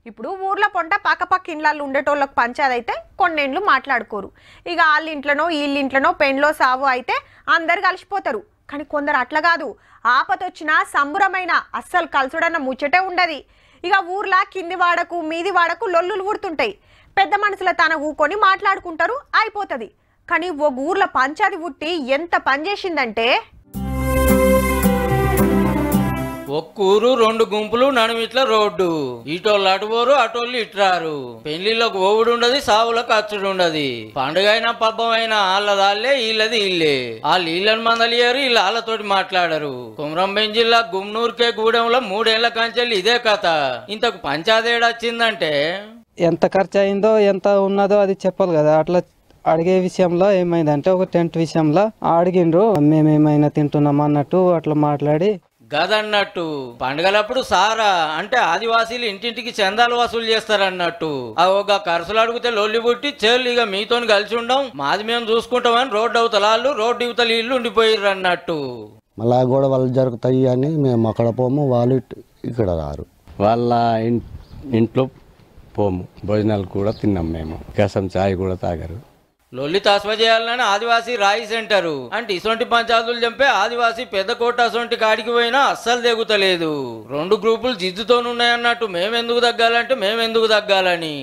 ఇప్పుడు ఊర్లో పొంట పక్కపక్క ఇండ్లలో ఉండేటోళ్ళకి పంచాది అయితే కొన్నేండ్లు మాట్లాడుకోరు. ఇక వాళ్ళ ఇంట్లోనో వీళ్ళింట్లోనో పెండ్లో సావు అయితే అందరు కలిసిపోతారు. కానీ కొందరు అట్లా కాదు, ఆపతొచ్చినా సంబురమైన అస్సలు కలుసుడన్న ముచ్చటే ఉండదు. ఇక ఊర్లో కింది వాడకు మీది వాడకు లొల్లులు ఊడుతుంటాయి. పెద్ద మనుషుల తన ఊకొని మాట్లాడుకుంటారు, అయిపోతుంది. కానీ ఓ ఊర్లో పంచాది పుట్టి ఎంత పని చేసిందంటే, ఒక్కూరు రెండు గుంపులు నడుమిట్ల రోడ్డు, ఇటోళ్ళు అటుపోరు అటోళ్ళు ఇట్రారు. పెళ్లిళ్ళకు ఓవుడు ఉండదు, సావులకు అచ్చుడు ఉండదు. పండుగ అయినా పబ్బం అయినా వాళ్ళదాళ్లే వీళ్ళది ఇల్లే. వాళ్ళు వీళ్ళని మందలియారు, వీళ్ళు వాళ్ళతోటి మాట్లాడరు. కొమరంభీం జిల్లా గుమ్నూర్కే గూడెంలో 3 ఏళ్ల కంచెల్లి ఇదే కథ. ఇంతకు పంచాదేడు వచ్చిందంటే ఎంత ఖర్చు అయిందో ఎంత ఉన్నదో అది చెప్పాలి కదా. అట్లా అడిగే విషయంలో ఏమైందంటే ఒక టెంట్ విషయంలో అడిగిండ్రు, మేమేమైనా తింటున్నాం అన్నట్టు అట్లా మాట్లాడి గదన్నట్టు. పండుగలప్పుడు సారా అంటే ఆదివాసీలు ఇంటింటికి చందాలు వసూలు చేస్తారన్నట్టు. ఒక ఖర్చులు అడిగితే లొల్లి పుట్టి చెల్లు ఇక మీతో కలిసి ఉండం, మాది మేము చూసుకుంటామని రోడ్డు అవతలాళ్ళు రోడ్డు ఇవతల ఇల్లు ఉండిపోయారు అన్నట్టు. మళ్ళా కూడా వాళ్ళు జరుగుతాయి అని మేము అక్కడ పోము, వాళ్ళు ఇక్కడ రారు. వాళ్ళ ఇంట్లో పోము, భోజనాలు కూడా తిన్నాం మేము, కసం చాయ్ కూడా తాగారు. లొల్లి తస్వ చేయాలని ఆదివాసీ రాయి సెంటరు అంటే ఇసొంటి పంచాయతీలు చంపే ఆదివాసీ పెద్ద కోట అసొంటి కాడికి పోయినా అస్సలు దిగుతలేదు. 2 గ్రూపులు జిద్దుతోనున్నాయన్నట్టు మేమెందుకు తగ్గాలని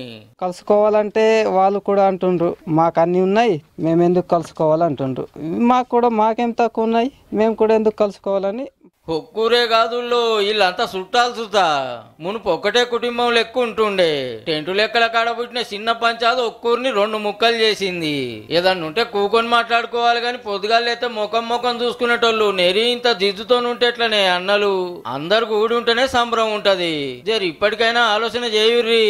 కలుసుకోవాలంటే వాళ్ళు కూడా అంటుండ్రు, మాకు అన్ని ఉన్నాయి మేమెందుకు కలుసుకోవాలంటుండ్రు. మాకు కూడా మాకేం తక్కువ ఉన్నాయి, మేము కూడా ఎందుకు కలుసుకోవాలని. ఒక్కూరే కాదుల్లో వీళ్ళంతా చుట్టాలు సుతా. మునుపు ఒక్కటే కుటుంబం లెక్క ఉంటుండే. టెంటు లెక్కల కాడ పుట్టిన చిన్న పంచాయతీ ఒక్కూరిని 2 ముక్కలు చేసింది. ఏదన్నా ఉంటే కూకొని మాట్లాడుకోవాలి కానీ పొద్దుగాలైతే ముఖం చూసుకునేటోళ్ళు నెరి ఇంత జిద్దుతోనుంటేట్లనే అన్నలు. అందరు కూడి ఉంటేనే సంబరం ఉంటది. జరి ఇప్పటికైనా ఆలోచన చేయుర్రి.